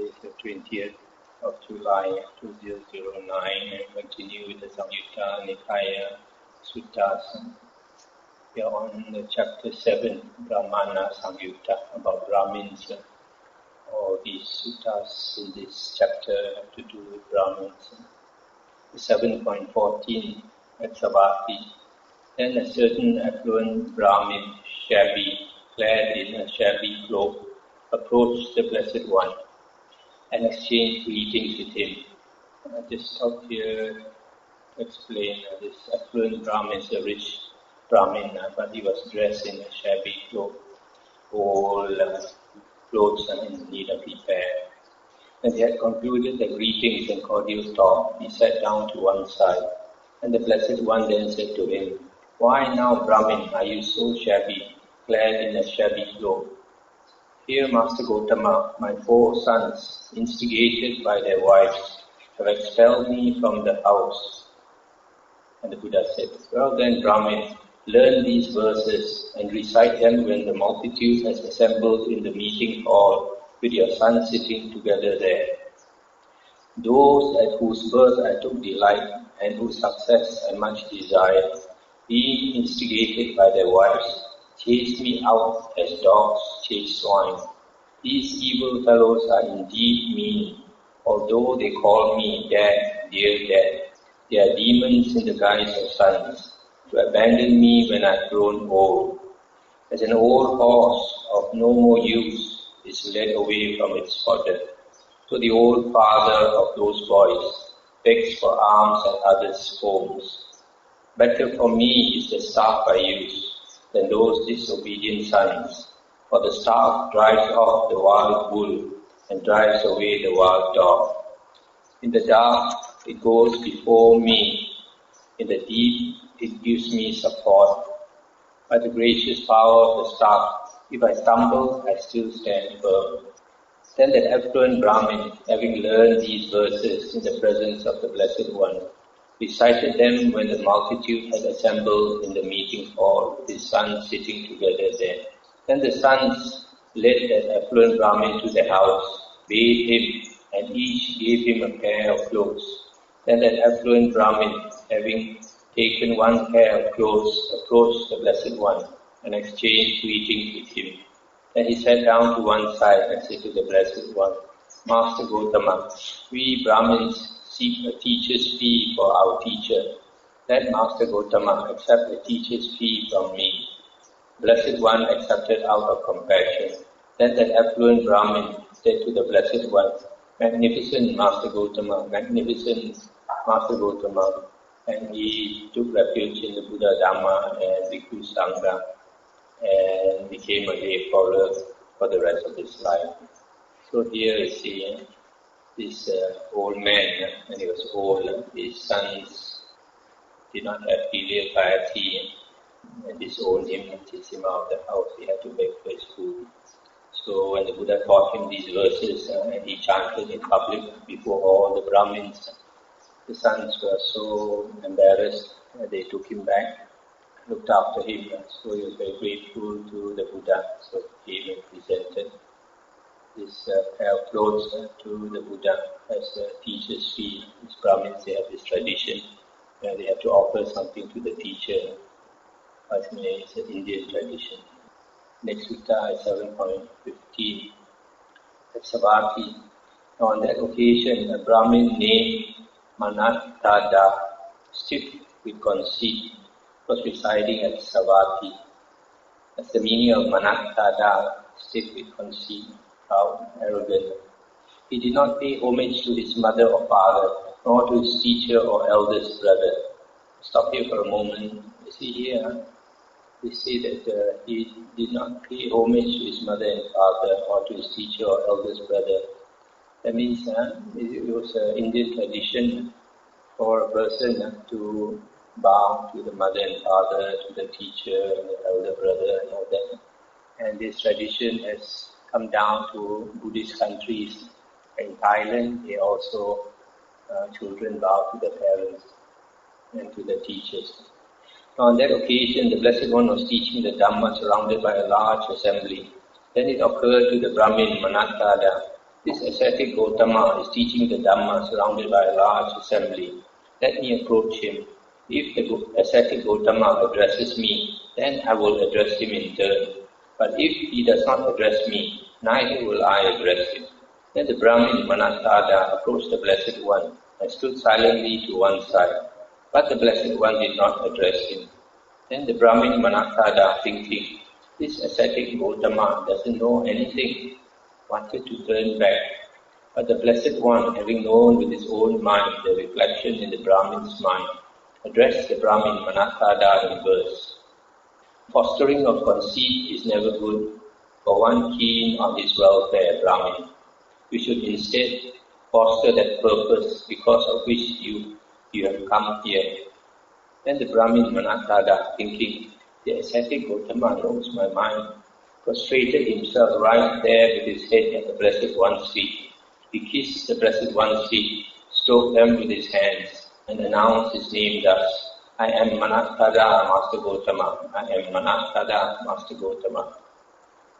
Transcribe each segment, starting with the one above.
Today is the 20th of July 2009 and continue with the Samyutta Nikaya Suttas. We are on the chapter 7, Brahmana Samyutta, about Brahmins. All these suttas in this chapter have to do with Brahmins. 7.14 at Savatthi. Then a certain affluent Brahmin, shabby, clad in a shabby cloak, approached the Blessed One and exchanged greetings with him. I just stop here to explain this affluent Brahmin is a rich Brahmin, but he was dressed in a shabby cloak. All clothes are in need of repair. When he had concluded the greetings and cordial talk, he sat down to one side, and the Blessed One then said to him, "Why now, Brahmin, are you so shabby, clad in a shabby cloak?" "Here, Master Gautama, my 4 sons, instigated by their wives, have expelled me from the house." And the Buddha said, "Well then, Brahmin, learn these verses and recite them when the multitude has assembled in the meeting hall with your sons sitting together there. Those at whose birth I took delight and whose success I much desired, being instigated by their wives, chased me out as dogs chase swine. These evil fellows are indeed mean, although they call me Dad, dear Dad. They are demons in the guise of sons, to abandon me when I've grown old. As an old horse of no more use is led away from its fodder, so the old father of those boys begs for alms and others' foams. Better for me is the staff I use than those disobedient sons, for the staff drives off the wild bull and drives away the wild dog. In the dark it goes before me, in the deep it gives me support. By the gracious power of the staff, if I stumble, I still stand firm." Then that affluent Brahmin, having learned these verses in the presence of the Blessed One, recited them when the multitude had assembled in the meeting hall, with his sons sitting together there. Then the sons led that affluent Brahmin to the house, bathed him, and each gave him a pair of clothes. Then that affluent Brahmin, having taken one pair of clothes, approached the Blessed One and exchanged greetings with him. Then he sat down to one side and said to the Blessed One, "Master Gautama, we Brahmins seek a teacher's fee for our teacher. Let Master Gautama accept a teacher's fee from me." Blessed One accepted out of compassion. Then that affluent Brahmin said to the Blessed One, "Magnificent Master Gautama, magnificent Master Gautama." And he took refuge in the Buddha, Dhamma and Bhikkhu Sangha and became a lay follower for the rest of his life. So here you see this old man, when he was old, his sons did not have filial piety and disowned him and chased him out of the house. He had to beg for his food. So when the Buddha taught him these verses and he chanted in public before all the Brahmins, the sons were so embarrassed that they took him back, looked after him. So he was very grateful to the Buddha. So he came and presented this pair of clothes to the Buddha as a teacher's fee. These Brahmins, they have this tradition where they have to offer something to the teacher. It's an Indian tradition. Next sutta is 7.15. At Savatthi. On that occasion, a Brahmin named Mahathera, stiff with conceit, was residing at Savatthi. That's the meaning of Mahathera, stiff with conceit, proud, arrogant. He did not pay homage to his mother or father, nor to his teacher or eldest brother. Stop here for a moment. You see here, we see that he did not pay homage to his mother and father, or to his teacher or eldest brother. That means it was an Indian tradition for a person to bow to the mother and father, to the teacher and the elder brother and all that. And this tradition has come down to Buddhist countries. In Thailand, they also, children bow to the parents and to the teachers. On that occasion, the Blessed One was teaching the Dhamma surrounded by a large assembly. Then it occurred to the Brahmin Mahathera This ascetic Gautama is teaching the Dhamma surrounded by a large assembly. Let me approach him. If the ascetic Gautama addresses me, then I will address him in turn. But if he does not address me, neither will I address him. Then the Brahmin Mahathera approached the Blessed One and stood silently to one side. But the Blessed One did not address him. Then the Brahmin Mahathera, thinking, this ascetic Gautama doesn't know anything, wanted to turn back. But the Blessed One, having known with his own mind the reflection in the Brahmin's mind, addressed the Brahmin Mahathera in verse. Fostering of conceit is never good for one keen on his welfare, Brahmin. You should instead foster that purpose because of which you have come here. Then the Brahmin Mahathera, thinking, the ascetic Gautama knows my mind, prostrated himself right there with his head at the Blessed One's feet. He kissed the Blessed One's feet, stroked them with his hands, and announced his name thus, I am Mahathera, Master Gautama. I am Mahathera, Master Gautama.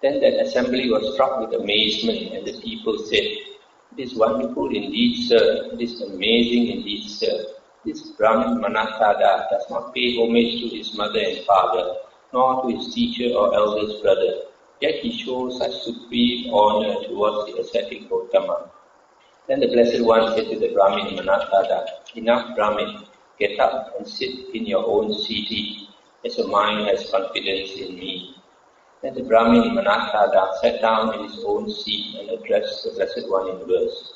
Then that assembly was struck with amazement, and the people said, it is wonderful indeed, sir. It is amazing indeed, sir. This Brahmin Mahathera does not pay homage to his mother and father, nor to his teacher or eldest brother. Yet he shows such supreme honor towards the ascetic Gautama. Then the Blessed One said to the Brahmin Mahathera, enough, Brahmin. Get up and sit in your own city, as your mind has confidence in me. Then the Brahmin Mahathera sat down in his own seat and addressed the Blessed One in verse.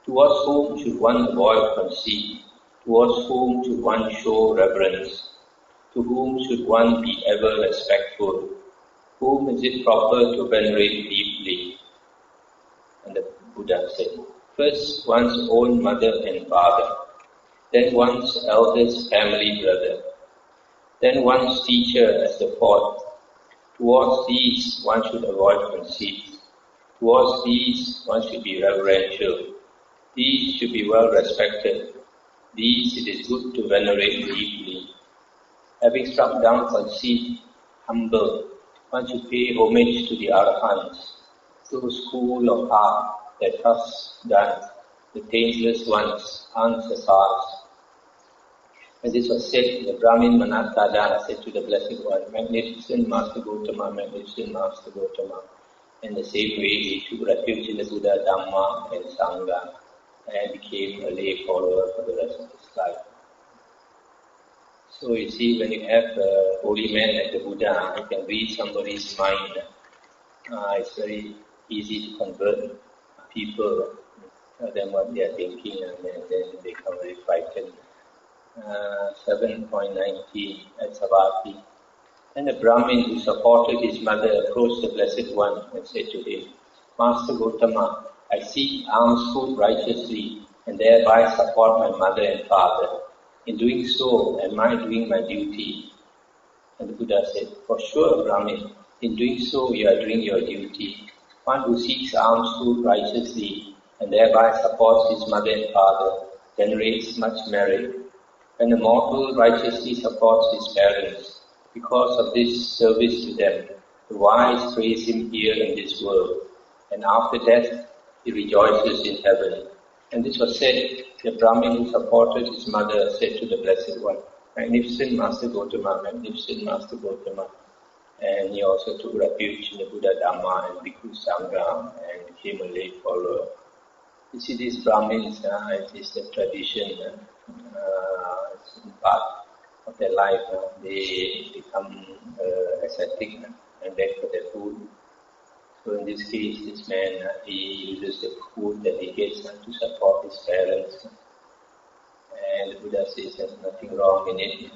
Towards whom should one avoid conceit? Towards whom should one show reverence? To whom should one be ever respectful? Whom is it proper to venerate deeply? And the Buddha said, first one's own mother and father. Then one's eldest family brother, then one's teacher as the fourth. Towards these one should avoid conceit. Towards these one should be reverential. These should be well respected. These it is good to venerate deeply. Having struck down conceit, humble, one should pay homage to the Arahants, those school of heart that thus done, the taintless ones, unsurpassed. When this was said, the Brahmin Mahathera said to the Blessed One, magnificent Master Gautama, magnificent Master Gautama. In the same way, he took refuge in the Buddha, Dhamma and Sangha and became a lay follower for the rest of his life. So you see, when you have a holy man like the Buddha, you can read somebody's mind. It's very easy to convert people, tell them what they are thinking, and then they become very frightened. 7.19 at Savatthi. Then the Brahmin who supported his mother approached the Blessed One and said to him, Master Gautama, I seek alms food righteously and thereby support my mother and father. In doing so, am I doing my duty? And the Buddha said, for sure, Brahmin, in doing so you are doing your duty. One who seeks alms food righteously and thereby supports his mother and father generates much merit. When a mortal righteously supports his parents, because of this service to them, the wise praise him here in this world, and after death he rejoices in heaven. And this was said, the Brahmin who supported his mother said to the Blessed One, magnificent Master Gautama, magnificent Master Gautama. And he also took refuge in the Buddha, Dhamma and Bhikkhu Sangha and became a lay follower. You see, these Brahmins, it is the tradition, it's part of their life. They become ascetic and beg for their food. So in this case, this man, he uses the food that he gets to support his parents. And the Buddha says there's nothing wrong in it.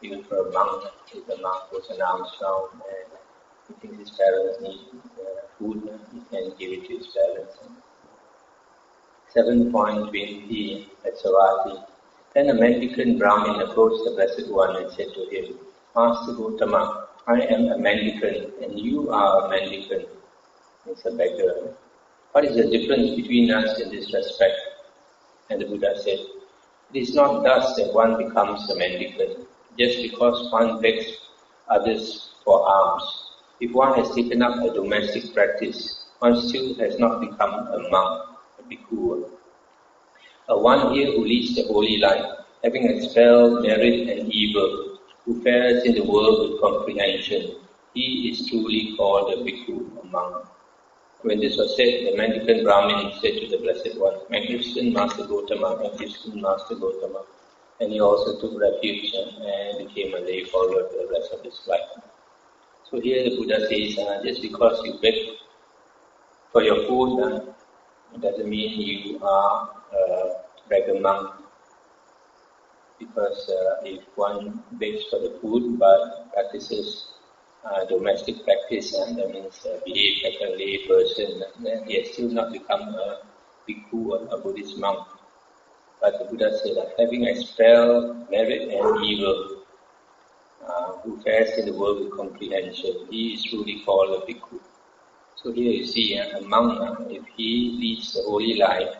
Even for a monk, if a monk goes an alms round and he thinks his parents need food, he can give it to his parents. 7.20 at Savatthi. Then a mendicant Brahmin approached the Blessed One and said to him, Master Gautama, I am a mendicant and you are a mendicant. It's a beggar. What is the difference between us in this respect? And the Buddha said, it is not thus that one becomes a mendicant, just because one begs others for alms. If one has taken up a domestic practice, one still has not become a monk, a bhikkhu. One here who leads the holy life, having expelled merit and evil, who fares in the world with comprehension, he is truly called a bhikkhu, a monk. When this was said, the mendicant Brahmin said to the Blessed One, Magnificent Master Gautama, Magnificent Master Gautama. And he also took refuge and became a lay follower for the rest of his life. So here the Buddha says, just because you beg for your food, it doesn't mean you are a beggar monk. Because if one begs for the food but practices domestic practice, that means behave like a lay person, then he has still not become a bhikkhu or a Buddhist monk. But the Buddha said that having expelled merit and evil, who fares in the world with comprehension, he is truly called a bhikkhu. So here you see, a monk, if he leads the holy life,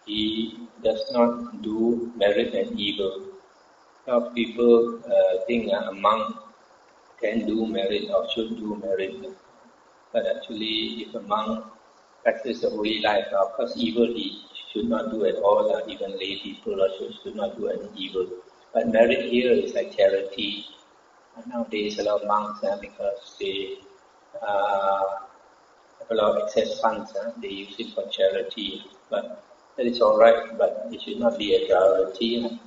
he does not do merit and evil. A lot of people think a monk can do merit or should do merit. But actually, if a monk practices the holy life, of course evil he should not do at all. Even lay people also should not do any evil. But merit here is like charity. Nowadays a lot of monks, because they have a lot of excess funds, they use it for charity. But that is alright, but it should not be a priority.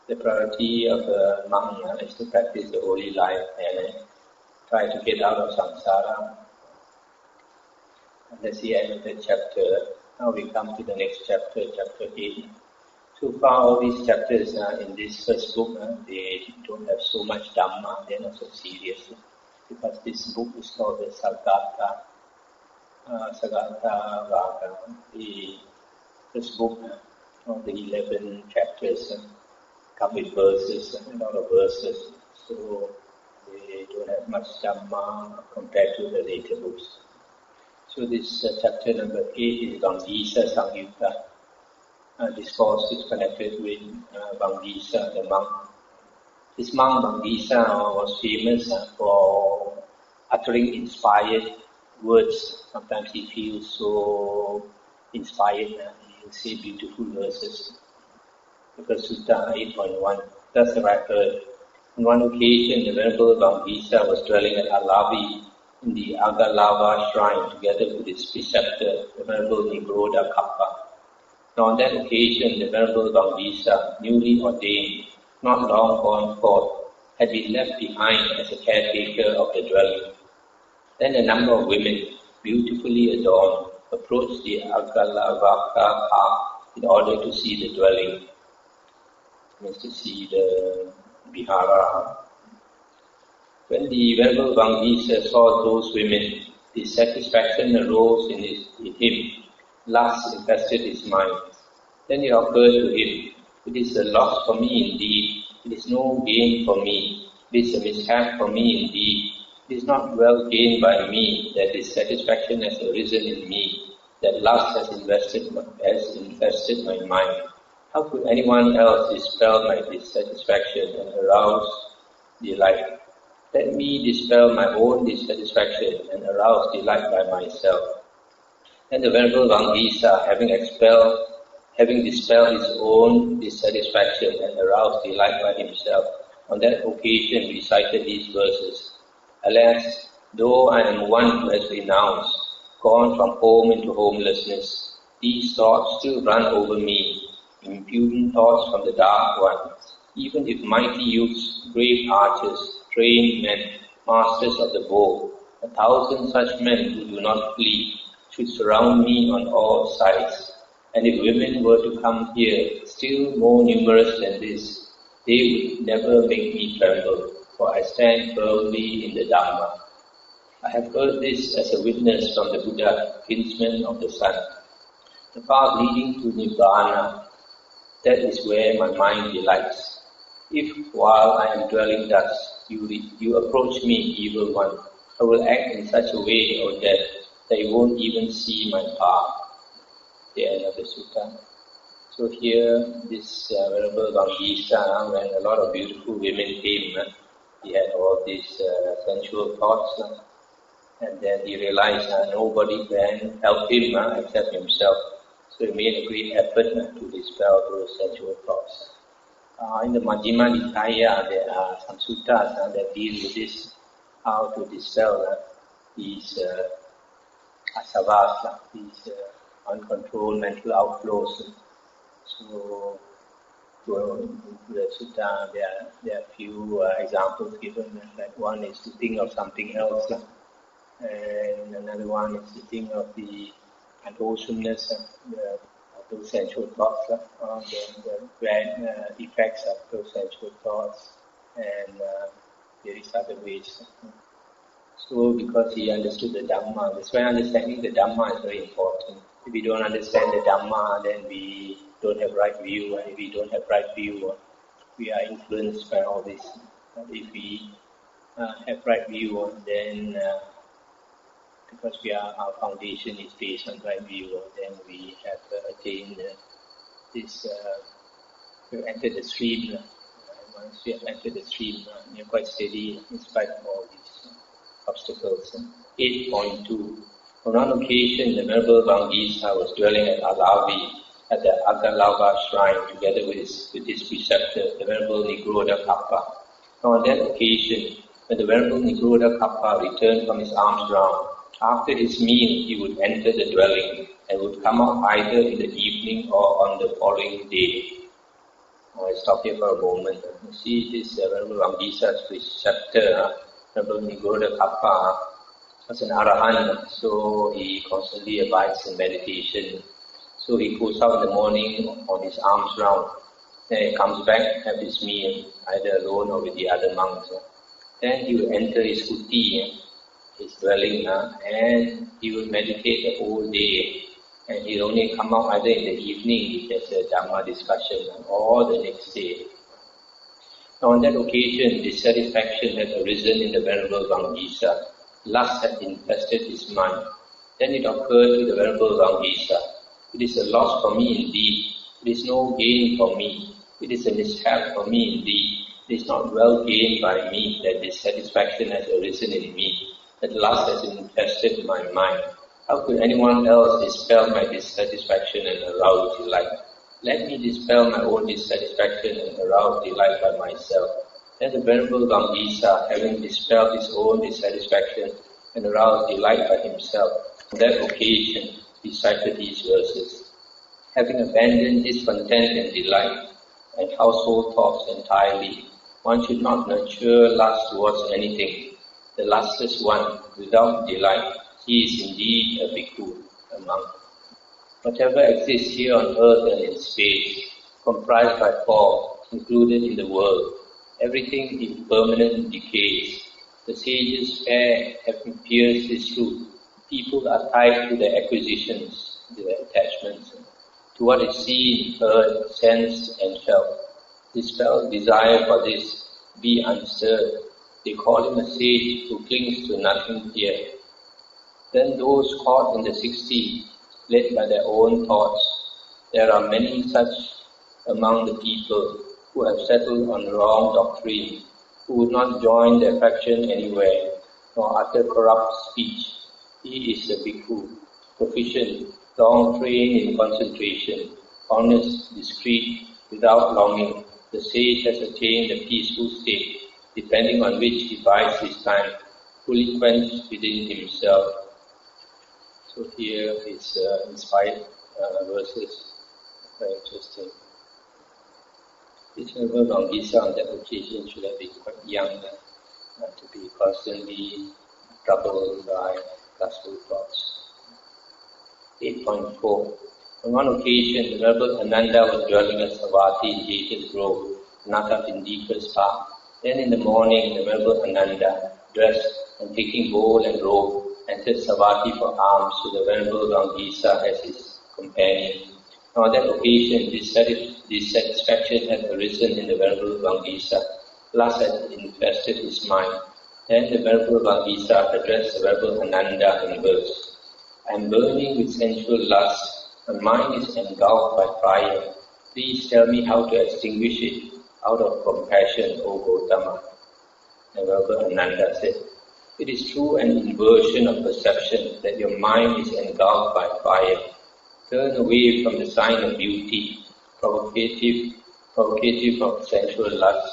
The priority of a monk is to practice the holy life and try to get out of samsara. And that's the end of the chapter. Now we come to the next chapter, chapter 8. So far all these chapters in this first book, they don't have so much Dhamma, they're not so serious. Because this book is called the Sagatha Vaga, the first book of the 11 chapters. Come with verses, a lot of verses, so they don't have much Dhamma compared to the later books. So this chapter number 8 is Vangisa Samyutta. Discourses connected with Vangisa, the monk. This monk Vangisa was famous for uttering inspired words. Sometimes he feels so inspired, he'll say beautiful verses. Because Sutta 8.1, thus have I heard. On one occasion, the Venerable Vangisa was dwelling at Alavi in the Agalava shrine together with its preceptor, the Venerable Nigrodha Kappa. Now on that occasion, the Venerable Vangisa, newly ordained, not long gone forth, had been left behind as a caretaker of the dwelling. Then a number of women, beautifully adorned, approached the Agalavaka path in order to see the dwelling. Means to see the Vihara. When the Venerable Vangisa saw those women, dissatisfaction arose in him. Lust infested his mind. Then it occurred to him, it is a loss for me indeed. It is no gain for me. It is a mishap for me indeed. It is not well gained by me that dissatisfaction has arisen in me, that lust has infested my mind. How could anyone else dispel my dissatisfaction and arouse delight? Let me dispel my own dissatisfaction and arouse delight by myself. And the Venerable Vangisa, having dispelled his own dissatisfaction and aroused delight by himself, on that occasion recited these verses. Alas, though I am one who has renounced, gone from home into homelessness, these thoughts still run over me, impudent thoughts from the dark ones. Even if mighty youths, brave archers, trained men, masters of the bow, 1,000 such men who do not flee, should surround me on all sides. And if women were to come here, still more numerous than this, they would never make me tremble, for I stand firmly in the Dhamma. I have heard this as a witness from the Buddha, kinsman of the sun. The path leading to Nibbana, that is where my mind delights. If while I am dwelling thus, you approach me, evil one, I will act in such a way, O death, that you won't even see my path. The end of the sutta. So here, this Venerable Vangisa, when a lot of beautiful women came, he had all these sensual thoughts. And then he realized nobody can help him except himself. So he made a great effort to dispel those sensual thoughts. In the Majjhima Nikaya, there are some suttas that deal with this, how to dispel these asavas, these uncontrolled mental outflows. So, to the sutta, there are few examples given. Like one is to think of something else, and another one is to think of the unwholesomeness of those sensual thoughts, the bad effects of those sensual thoughts, and various other ways. So, because he understood the Dhamma, that's why understanding the Dhamma is very important. If we don't understand the Dhamma, then we don't have right view, and if we don't have right view, we are influenced by all this. But if we have right view, then because our foundation is based on right view, then we have attained this, we have entered the stream. Once we have entered the stream, we are quite steady in spite of all these obstacles. 8.2. On one occasion, the Venerable Vangisa was dwelling at Alavi at the Agalava shrine together with his preceptor, the Venerable Nigroda Kappa. On that occasion, when the Venerable Nigroda Kappa returned from his alms round, after his meal he would enter the dwelling and would come out either in the evening or on the following day. I'll stop here for a moment. You see, this Venerable Vangisa's preceptor, Venerable Nigroda Kappa, was an Arahant, so he constantly abides in meditation. So he goes out in the morning on his alms round, then he comes back, have his meal, either alone or with the other monks. Then he will enter his kuti, his dwelling, and he will meditate the whole day. And he will only come out either in the evening, if there's a Dhamma discussion, or the next day. Now on that occasion, dissatisfaction had arisen in the Venerable Vangisa. Lust had infested his mind. Then it occurred to the Venerable Vangisa, it is a loss for me indeed. It is no gain for me. It is a mishap for me indeed. It is not well gained by me that dissatisfaction has arisen in me, that lust has infested my mind. How could anyone else dispel my dissatisfaction and arouse delight? Let me dispel my own dissatisfaction and arouse delight by myself. Then the Venerable Vangisa, having dispelled his own dissatisfaction and aroused delight by himself, on that occasion recited these verses. Having abandoned discontent and delight and household thoughts entirely, one should not nurture lust towards anything. The lustless one, without delight, he is indeed a bhikkhu, a monk. Whatever exists here on earth and in space, comprised by four, included in the world, everything impermanent decays. The sages fair have pierced this truth. People are tied to their acquisitions, their attachments, to what is seen, heard, sensed, and felt. Dispel desire for this, be unstirred. They call him a sage who clings to nothing here. Then those caught in the 60, led by their own thoughts. There are many such among the people who have settled on wrong doctrine, who would not join their faction anywhere, nor utter corrupt speech. He is a bhikkhu, proficient, long trained in concentration, honest, discreet, without longing. The sage has attained a peaceful state, depending on which he bides his time, fully quenched within himself. So here is inspired verses, very interesting. This Venerable Vangisa on that occasion should have been quite young to be constantly troubled by lustful thoughts. 8.4. On one occasion, the Venerable Ananda was dwelling at Savatthi in Jeta's Grove, Naka Pindika's park. Then in the morning, the Venerable Ananda, dressed and taking bowl and robe, entered Savatthi for alms to the Venerable Vangisa as his companion. Now on that occasion, dissatisfaction had arisen in the Venerable Vangisa. Lust had infested his mind. Then the Venerable Vangisa addressed the Venerable Ananda in verse. I am burning with sensual lust. My mind is engulfed by fire. Please tell me how to extinguish it out of compassion, O Gautama. The Venerable Ananda said, It is through an inversion of perception that your mind is engulfed by fire. Turn away from the sign of beauty, provocative of sensual lust.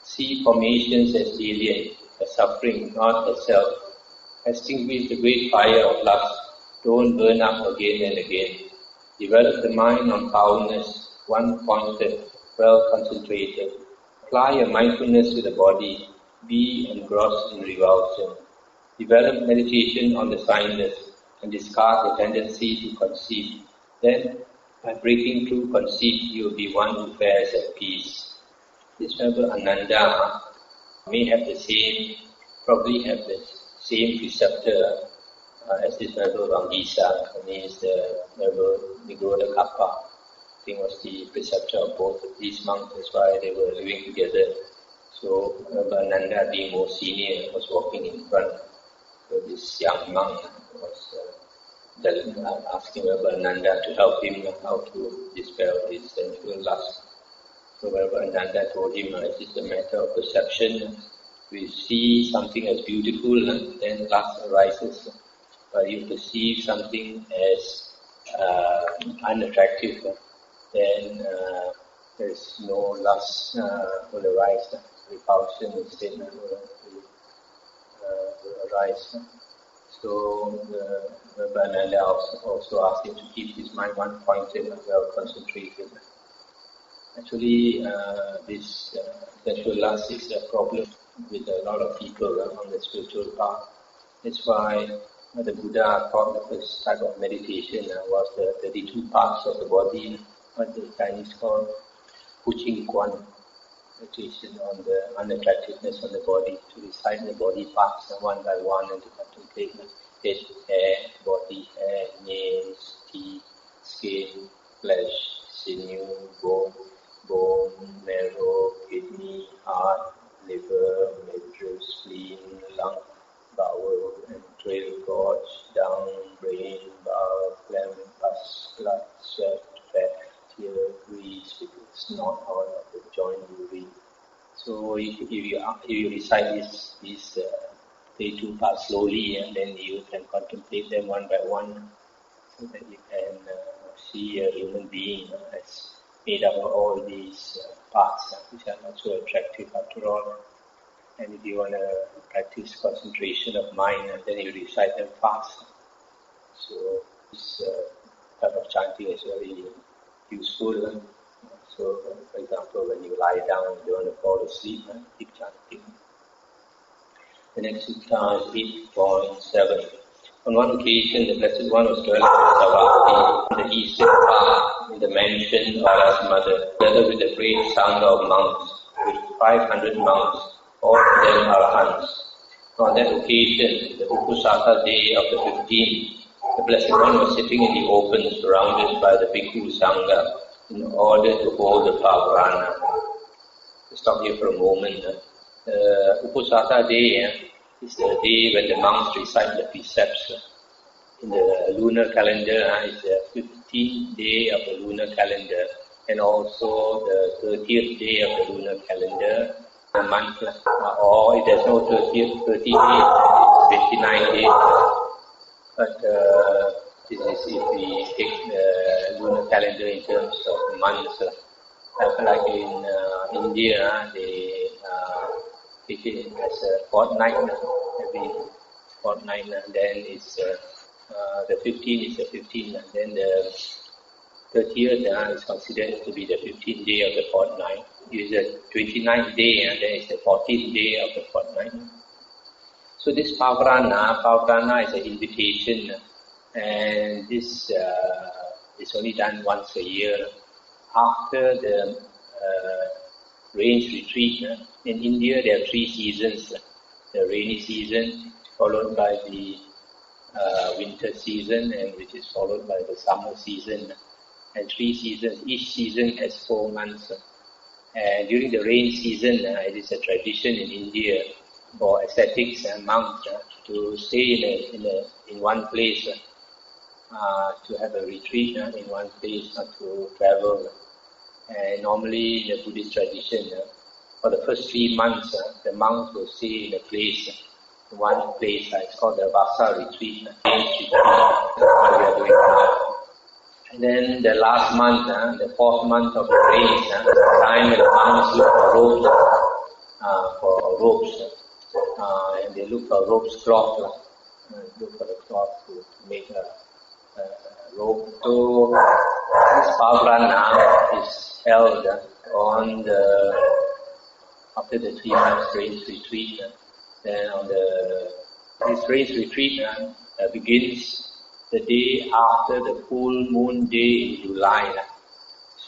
See formations as alien, as suffering, not as self. Extinguish the great fire of lust. Don't burn up again and again. Develop the mind on powerless, one-pointed, well-concentrated. Apply your mindfulness to the body. Be engrossed in revulsion. Develop meditation on the signless and discard the tendency to conceive. Then, by breaking through conceit, you will be one who fares at peace. This Venerable Ananda may have probably have the same preceptor as this Venerable Vangisa. Her name is the Venerable Nigoda Kappa. I think was the preceptor of both of these monks. That's why they were living together. So Venerable Ananda, being more senior, was walking in front. So this young monk was asking Venerable Ananda to help him how to dispel his sensual lust. So Venerable Ananda told him, it is a matter of perception. We see something as beautiful, then lust arises. But you perceive something as unattractive, then there's no lust will arise. Repulsion instead will arise. So Venerable Ananda also asked him to keep his mind one-pointed and well-concentrated. Actually, this sensual lust is a problem with a lot of people on the spiritual path. That's why the Buddha taught the first type of meditation was the 32 parts of the body, what the Chinese call Puching Guan, meditation on the unattractiveness of the body, to recite the body parts one by one and to contemplate head, hair, body, hair, nails, teeth, skin, flesh, sinew, bone, marrow, kidney, heart, liver, midriff, spleen, lung, bowel, entrail, gorge, dung, brain, bowel, phlegm, pus, blood, sweat, fat, tear, grease, snot, oil of the joint, urine. So if you recite these 32 parts slowly, and then you can contemplate them one by one, so that you can see a human being as made up of all these parts, which are not so attractive after all. And if you want to practice concentration of mind, then you recite them fast. So this type of chanting is very useful. So, for example, when you lie down, you want to fall asleep, keep chanting. The next sutta is 8.7. On one occasion, the Blessed One was dwelling in Savatthi, in the eastern part, in the mansion of Vara's mother, together with a great sangha of monks, with 500 monks, all of them arahants. On that occasion, the Upusaka day of the 15th, the Blessed One was sitting in the open, surrounded by the Bhikkhu Sangha, in order to hold the Brahmana. Stop here for a moment. Upusaka day is the day when the monks recite the precepts. In the lunar calendar, it's the 15th day of the lunar calendar, and also the 30th day of the lunar calendar, a month, or if there's no 30th, 30 days, it's 29 days. But this is if we take the lunar calendar in terms of months. Like in India, they take it as a fortnight, every fortnight, and then it's the 15th is the 15th, and then the 30th is considered to be the 15th day of the fortnight. It is the 29th day, and then it's the 14th day of the fortnight. So this Pavarana is an invitation, and this is only done once a year. After the rains retreat, in India there are 3 seasons. The rainy season, followed by the winter season, and which is followed by the summer season. And 3 seasons, each season has 4 months. And during the rain season, it is a tradition in India for ascetics and monks to stay in one place, to have a retreat in one place, not to travel. And normally in the Buddhist tradition, for the first 3 months, the monks will stay in a place one place, it's called the Vasa retreat, what we are doing now. And then the last month, the 4th month of the rains, the time when the monks look for ropes, and they look for ropes cloth, look for the cloth to make a rope. So this Pavrana is held on after the 3 months rains retreat. Then on this rains retreat begins the day after the full moon day in July.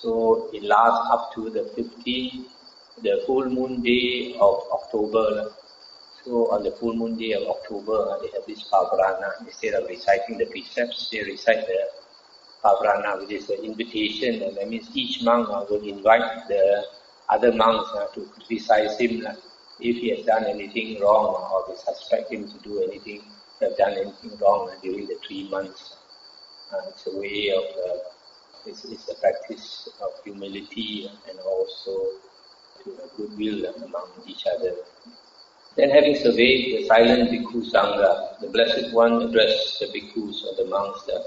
So it lasts up to the 15th, the full moon day of October. So on the full moon day of October, they have this Pavrana. Instead of reciting the precepts, they recite the Pavrana, which is an invitation. And that means each monk will invite the other monks to criticize him if he has done anything wrong, or they suspect him to do anything, have done anything wrong during the 3 months. It's a way of, it's a practice of humility and also goodwill among each other. Then, having surveyed the silent Bhikkhu Sangha, the Blessed One addressed the bhikkhus or the monks that,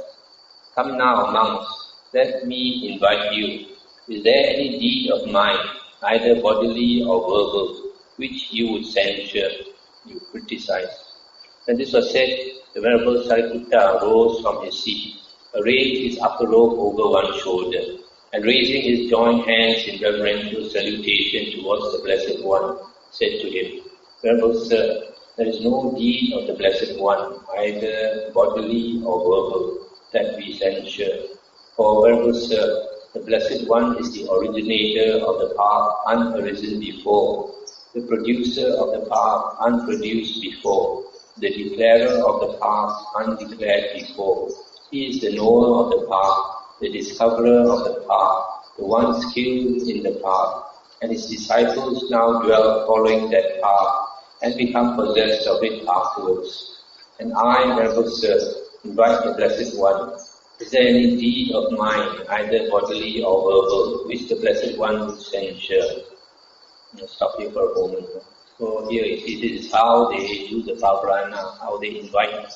"Come now, monks, let me invite you. Is there any deed of mine, either bodily or verbal, which you would censure, you criticize?" When this was said, the Venerable Sariputta rose from his seat, arranged his upper robe over one shoulder, and raising his joint hands in reverential salutation towards the Blessed One, said to him, "Venerable Sir, there is no deed of the Blessed One, either bodily or verbal, that we censure. For Venerable Sir, the Blessed One is the originator of the path unarisen before, the producer of the path unproduced before, the declarer of the path undeclared before. He is the knower of the path, the discoverer of the path, the one skilled in the path, and his disciples now dwell following that path and become possessed of it afterwards. And I, Venerable Sir, invite the Blessed One. Is there any deed of mine, either bodily or verbal, which the Blessed One would censure?" I'll stop here for a moment. So here you see, this is how they do the Pavrana, how they invite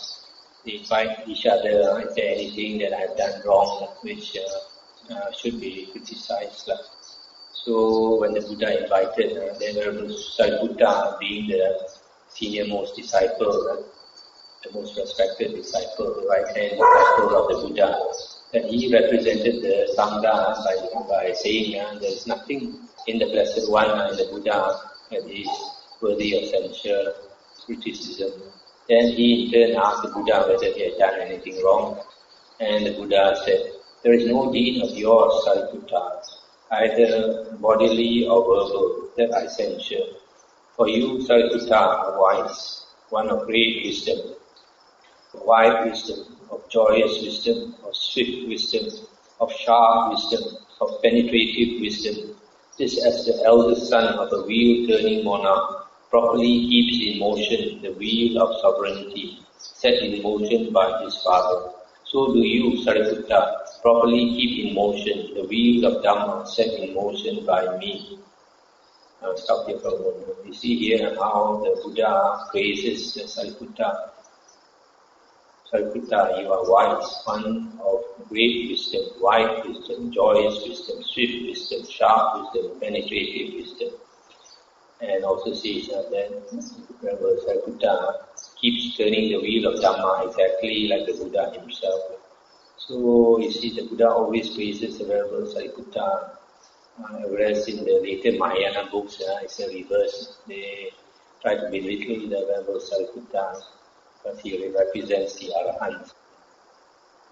each other. Is there anything that I've done wrong which should be criticized? So when the Buddha invited, the Venerable Sariputta, being the senior most disciple, the most respected disciple, the right-hand disciple of the Buddha, that he represented the Sangha by saying there is nothing in the Blessed One and the Buddha that is worthy of censure, criticism. Then he in turn asked the Buddha whether he had done anything wrong, and the Buddha said, "There is no deed of yours, Sariputta, either bodily or verbal, that I censure. For you, Sariputta, are wise, one of great wisdom, of wide wisdom, of joyous wisdom, of swift wisdom, of sharp wisdom, of penetrative wisdom. This as the eldest son of a wheel-turning monarch properly keeps in motion the wheel of sovereignty, set in motion by his father. So do you, Sariputta, properly keep in motion the wheel of Dhamma set in motion by me." I'll stop here for a moment. You see here how the Buddha praises Sariputta. Sariputta, you are wise, one of great wisdom, wide wisdom, joyous wisdom, swift wisdom, sharp wisdom, penetrative wisdom. And also says that Venerable Sariputta keeps turning the wheel of Dhamma exactly like the Buddha himself. So you see, the Buddha always praises the Venerable Sariputta, whereas in the later Mahayana books, it's a reverse. They try to belittle the Venerable Sariputta, but he represents the Arahant.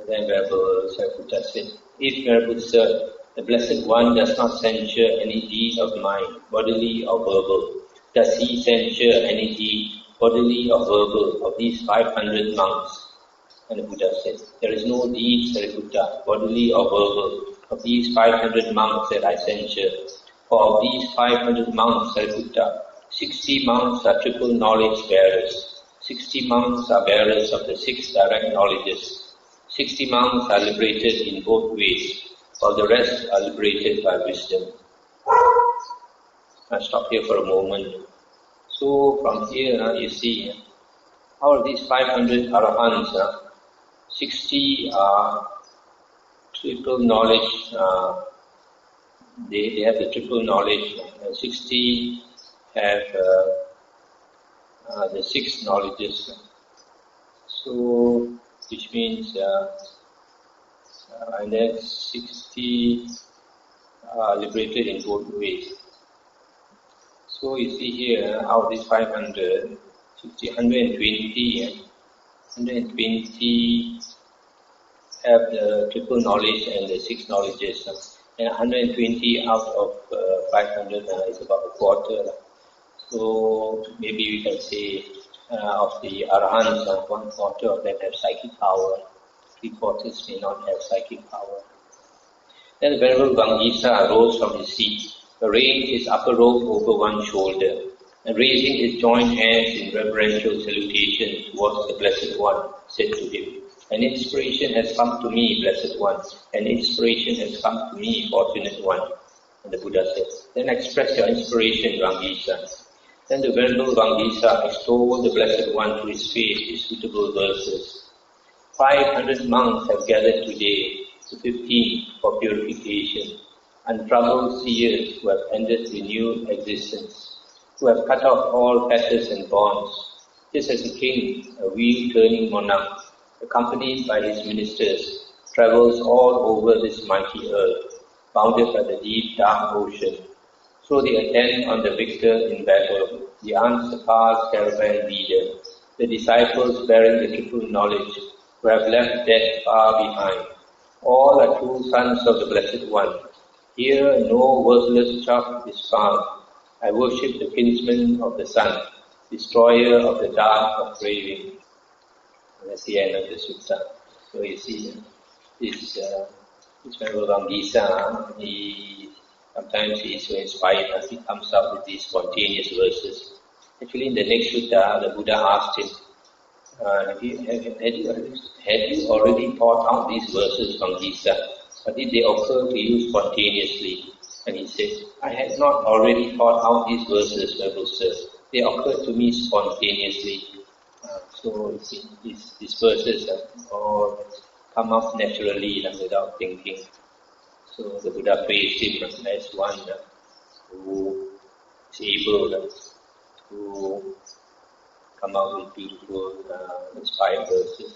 And then Venerable Sariputta said, "If, Venerable Sir, the Blessed One does not censure any deed of mine, bodily or verbal, does he censure any deed, bodily or verbal, of these 500 monks?" And the Buddha said, "There is no deed, Sariputta, bodily or verbal, of these 500 monks that I censure. For of these 500 monks, Sariputta, 60 monks are triple knowledge bearers. 60 monks are bearers of the 6 direct knowledges. 60 monks are liberated in both ways, while the rest are liberated by wisdom." I'll stop here for a moment. So from here you see Out of these 500 arahants, 60 are triple knowledge, they have the triple knowledge, 60 have the 6 knowledges. So, which means, and then 60 are liberated in both ways. So you see here, out of these 500, 120 have the triple knowledge and the 6 knowledges. And 120 out of 500 is about a quarter. So maybe we can say of the arahants, 1/4 of them have psychic power. 3/4 may not have psychic power. Then the Venerable Vangisa rose from his seat, arranged his upper robe over one shoulder, and raising his joined hands in reverential salutation towards the Blessed One, said to him, "An inspiration has come to me, Blessed One. An inspiration has come to me, Fortunate One." And the Buddha said, "Then express your inspiration, Vangisa." Then the Venerable Vangisa extolled the Blessed One to his face with suitable verses. 500 monks have gathered today, the 15th for purification, untroubled seers who have entered renewed existence, who have cut off all fetters and bonds. Just as a king, a wheel-turning monarch, accompanied by his ministers, travels all over this mighty earth, bounded by the deep dark ocean. So they attend on the victor in battle, the unsurpassed caravan leader, the disciples bearing the triple knowledge, who have left death far behind. All are true sons of the Blessed One. Here no worthless chaff is found. I worship the kinsman of the sun, destroyer of the dark of craving. And that's the end of the sutta. So you see, this Venerable Vangisa, sometimes he is so inspired as he comes up with these spontaneous verses. Actually, in the next sutta, the Buddha asked him, had you already thought out these verses, Vangisa? Or did they occur to you spontaneously? And he said, I had not already thought out these verses, Venerable Sir. They occurred to me spontaneously. So you see, these verses all come up naturally without thinking. So the Buddha praised him as one who is able to come out with beautiful, inspired verses.